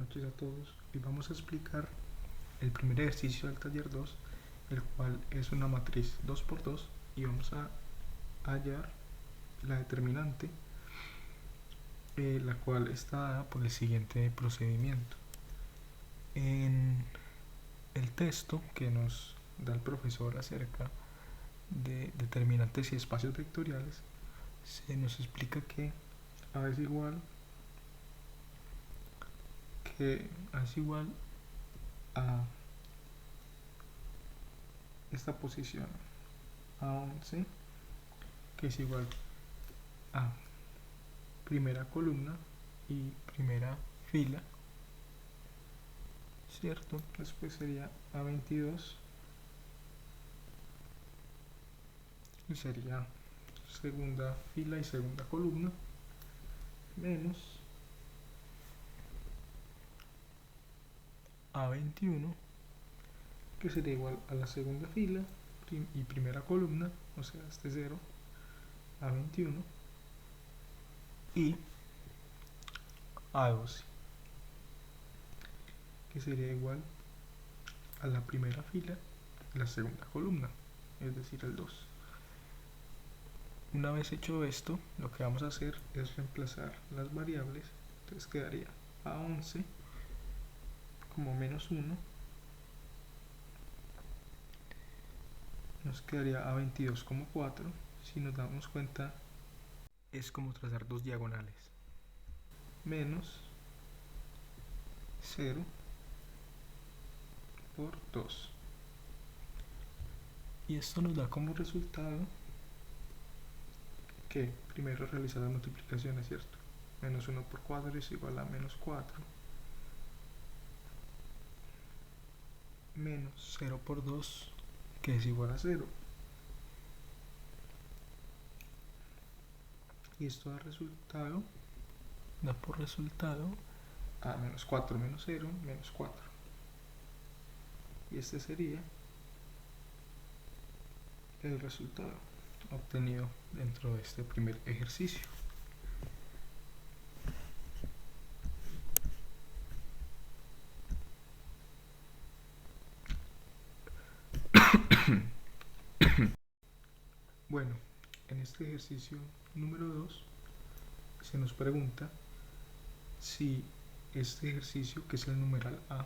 noches a todos. Hoy vamos a explicar el primer ejercicio del taller 2, el cual es una matriz 2×2 y vamos a hallar la determinante, la cual está dada por el siguiente procedimiento. En el texto que nos da el profesor acerca de determinantes y espacios vectoriales, se nos explica que A es igual a esta posición A11, que es igual a primera columna y primera fila, ¿cierto? Después sería A22, y sería segunda fila y segunda columna, menos A21, que sería igual a la segunda fila y primera columna, o sea, este 0, A21, y A12, que sería igual a la primera fila y la segunda columna, es decir, el 2. Una vez hecho esto, lo que vamos a hacer es reemplazar las variables. Entonces quedaría A11 como menos 1, nos quedaría A22 como 4. Si nos damos cuenta, es como trazar dos diagonales, menos 0 por 2. Y esto nos da como resultado que primero realizar las multiplicaciones, ¿cierto? Menos 1 por 4 es igual a menos 4, menos 0 por 2, que es igual a 0. Y esto da por resultado a menos 4 menos 0, menos 4. Y este sería el resultado obtenido dentro de este primer ejercicio. Bueno, en este ejercicio número 2 se nos pregunta si este ejercicio, que es el numeral A,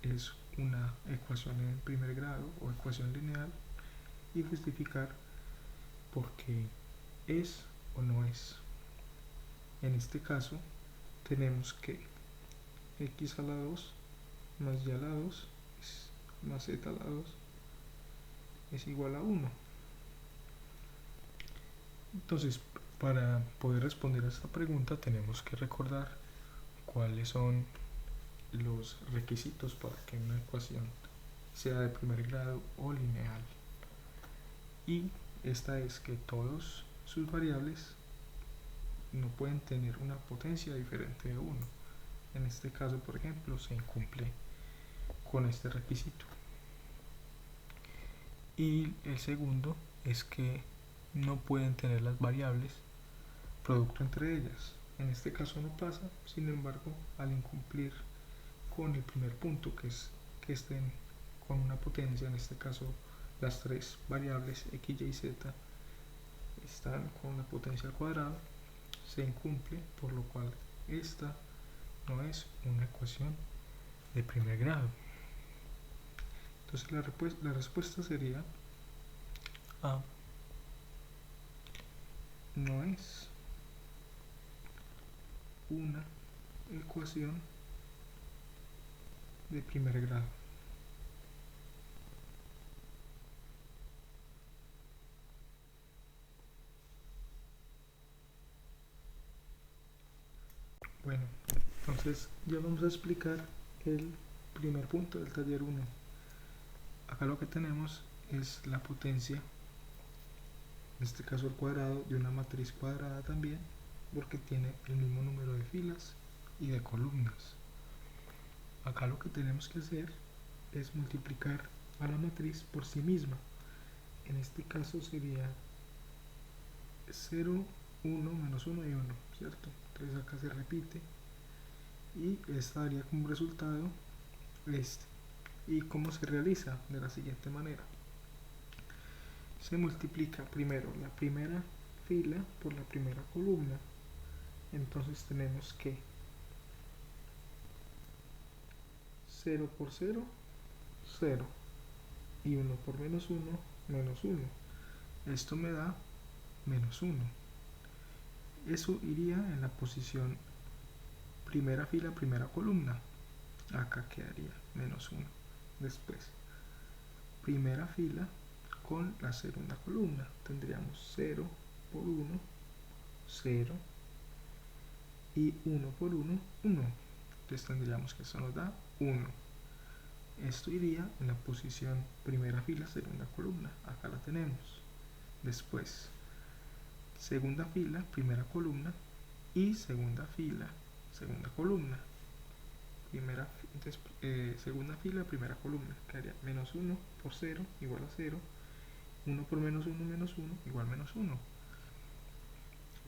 es una ecuación en primer grado o ecuación lineal, y justificar por qué es o no es. En este caso tenemos que x a la 2 más y a la 2 más z a la 2 es igual a 1. Entonces, para poder responder a esta pregunta tenemos que recordar cuáles son los requisitos para que una ecuación sea de primer grado o lineal. Y esta es que todas sus variables no pueden tener una potencia diferente de 1. En este caso, por ejemplo, se incumple con este requisito. Y el segundo es que no pueden tener las variables producto entre ellas. En este caso no pasa, sin embargo, al incumplir con el primer punto, que es que estén con una potencia, en este caso las tres variables x, y, z están con una potencia al cuadrado, se incumple, por lo cual esta no es una ecuación de primer grado. Entonces la respuesta sería A no es una ecuación de primer grado. Bueno, entonces ya vamos a explicar el primer punto del taller 1. Acá lo que tenemos es la potencia, en este caso al cuadrado, de una matriz cuadrada también, porque tiene el mismo número de filas y de columnas. Acá lo que tenemos que hacer es multiplicar a la matriz por sí misma. En este caso sería 0, 1, menos 1 y 1, ¿cierto? Entonces acá se repite y esta daría como resultado este. ¿Y cómo se realiza? De la siguiente manera: se multiplica primero la primera fila por la primera columna. Entonces tenemos que 0 por 0, 0, y 1 por menos 1, menos 1. Esto me da menos 1. Eso iría en la posición primera fila, primera columna. Acá quedaría menos 1. Después, primera fila con la segunda columna. Tendríamos 0 por 1, 0, y 1 por 1, 1. Entonces tendríamos que eso nos da 1. Esto iría en la posición primera fila, segunda columna. Acá la tenemos. Después, segunda fila, primera columna, y segunda fila, segunda columna. Segunda fila, primera columna. Quedaría menos 1 por 0 igual a 0. 1 por menos 1, menos 1 igual a menos 1.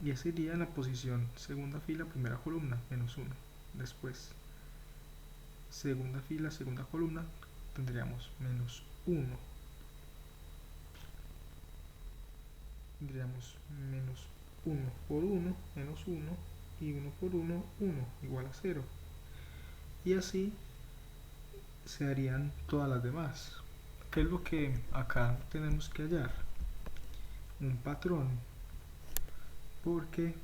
Y ese iría en la posición segunda fila, primera columna, menos 1. Después, segunda fila, segunda columna, tendríamos menos 1. Tendríamos menos 1 por 1, menos 1, y 1 por 1, 1, igual a 0. Y así se harían todas las demás. ¿Qué es lo que acá tenemos que hallar? Un patrón, porque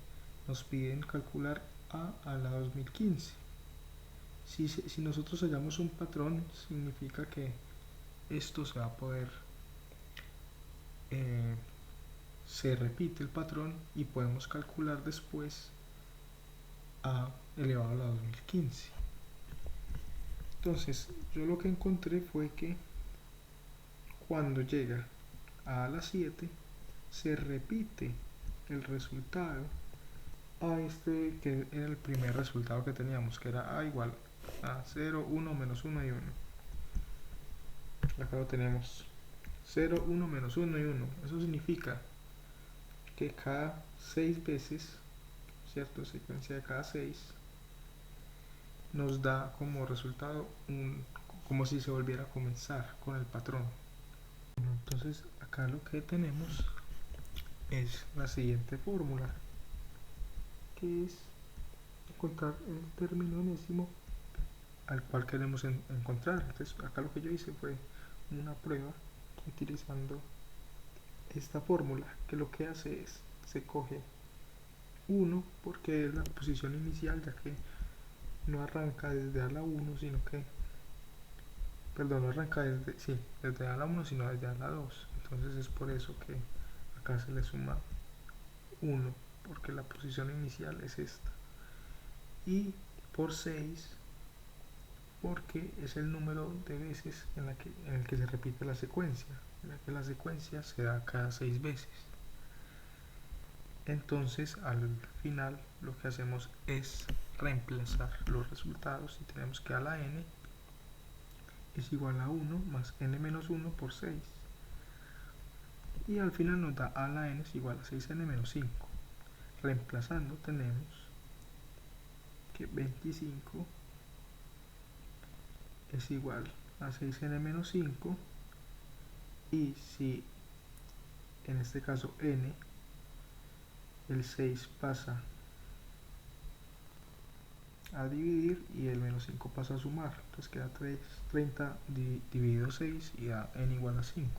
nos piden calcular a la 2015. Si nosotros hallamos un patrón, significa que esto se va a poder, se repite el patrón y podemos calcular después a elevado a la 2015. Entonces, yo lo que encontré fue que cuando llega a la 7, se repite el resultado a este que era el primer resultado que teníamos, que era a igual a 0, 1, menos 1 y 1. Acá lo tenemos: 0, 1, menos 1 y 1. Eso significa que cada 6 veces, ¿cierto? Secuencia de cada 6 nos da como resultado como si se volviera a comenzar con el patrón. Entonces acá lo que tenemos es la siguiente fórmula, que es encontrar el término enésimo al cual queremos encontrar. Entonces acá lo que yo hice fue una prueba utilizando esta fórmula, que lo que hace es, se coge 1 porque es la posición inicial, ya que no arranca desde a la 1, sino que, perdón, no arranca desde a la 1, sino desde a la 2. Entonces es por eso que acá se le suma 1, porque la posición inicial es esta. Y por 6, porque es el número de veces en el que se repite la secuencia, ya que la secuencia se da cada 6 veces. Entonces al final lo que hacemos es reemplazar los resultados y tenemos que a la n es igual a 1 más n menos 1 por 6, y al final nos da a la n es igual a 6n menos 5. Reemplazando tenemos que 25 es igual a 6n menos 5, y si en este caso n, el 6 pasa a dividir y el menos 5 pasa a sumar, entonces queda 30 dividido 6 y da n igual a 5.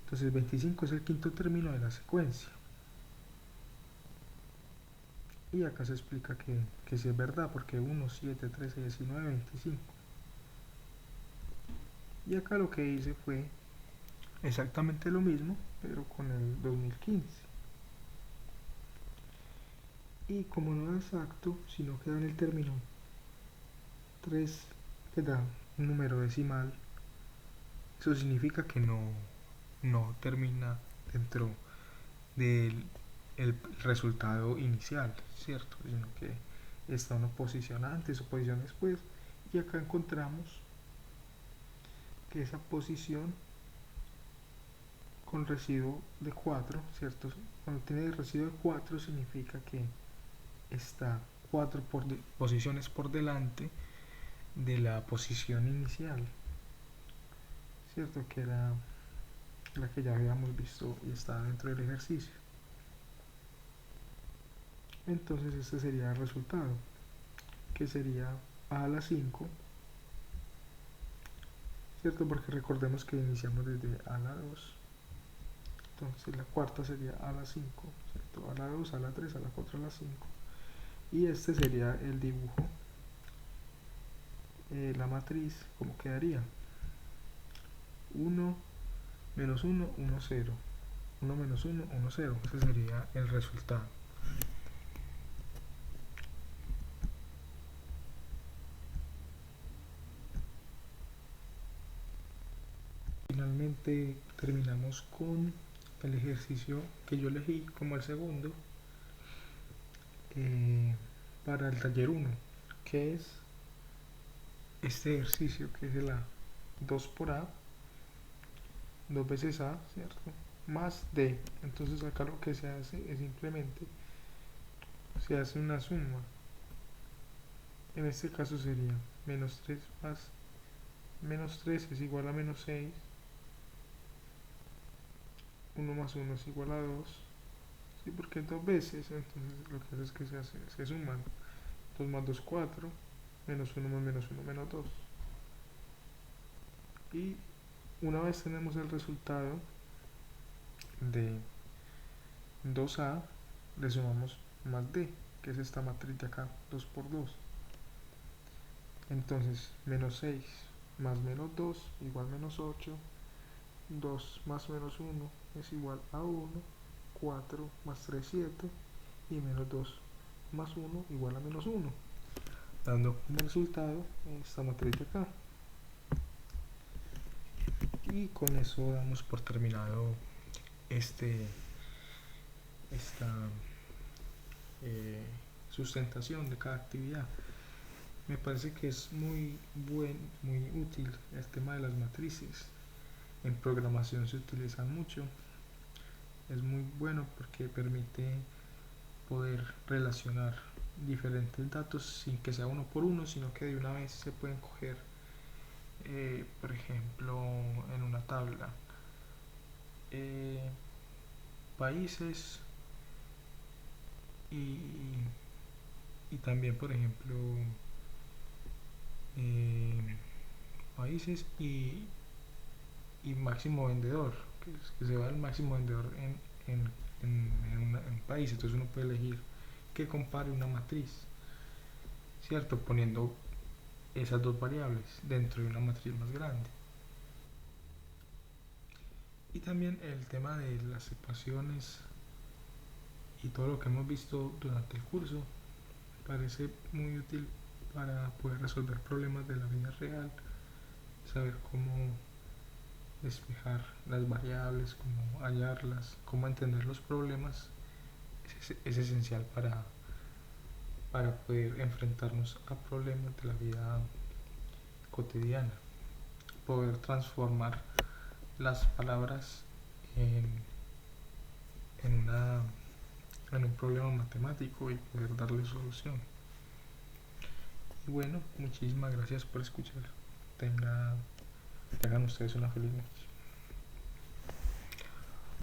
Entonces 25 es el quinto término de la secuencia. Y acá se explica que sí es verdad, porque 1, 7, 13, 19, 25. Y acá lo que hice fue exactamente lo mismo, pero con el 2015. Y como no da exacto, sino que da en el término 3, que da un número decimal, eso significa que no termina dentro del el resultado inicial, ¿cierto? Sino que está una posición antes o posición después, y acá encontramos que esa posición con residuo de 4, ¿cierto? Cuando tiene residuo de 4 significa que está 4 posiciones por delante de la posición inicial, cierto, que era la que ya habíamos visto y está dentro del ejercicio. Entonces este sería el resultado, que sería a la 5, cierto, porque recordemos que iniciamos desde a la 2. Entonces la cuarta sería a la 5, ¿cierto? A la 2, a la 3, a la 4, a la 5. Y este sería el dibujo, la matriz, como quedaría: 1, menos 1, 1, 0. 1 menos 1, 1, 0. Ese sería el resultado. Finalmente terminamos con el ejercicio que yo elegí como el segundo para el taller 1, que es este ejercicio, que es el A: 2 por A, 2 veces A, ¿cierto? Más D. Entonces acá lo que se hace es simplemente se hace una suma. En este caso sería menos 3 más menos 3 es igual a menos 6. 1 más 1 es igual a 2. Sí, porque es 2 veces. Entonces lo que hace es que se suman. 2 más 2, 4. Menos 1 más menos 1, menos 2. Y una vez tenemos el resultado de 2A, le sumamos más D, que es esta matriz de acá, 2 por 2. Entonces, menos 6 más menos 2 igual menos 8. 2 más menos 1 es igual a 1. 4 más 3, 7. Y menos 2 más 1 igual a menos 1. Dando como resultado esta matriz de acá. Y con eso damos por terminado esta sustentación de cada actividad. Me parece que es muy útil el tema de las matrices. En programación se utilizan mucho. Es muy bueno porque permite poder relacionar diferentes datos sin que sea uno por uno, sino que de una vez se pueden coger, por ejemplo, en una tabla, países y, y también, por ejemplo, países y máximo vendedor, que se va el máximo vendedor en un país. Entonces uno puede elegir que compare una matriz, ¿cierto? Poniendo esas dos variables dentro de una matriz más grande. Y también el tema de las ecuaciones y todo lo que hemos visto durante el curso parece muy útil para poder resolver problemas de la vida real, saber cómo despejar las variables, cómo hallarlas, cómo entender los problemas. Es esencial para poder enfrentarnos a problemas de la vida cotidiana, poder transformar las palabras en, en un problema matemático y poder darle solución. Y bueno, muchísimas gracias por escuchar. Tengan ustedes una feliz noche.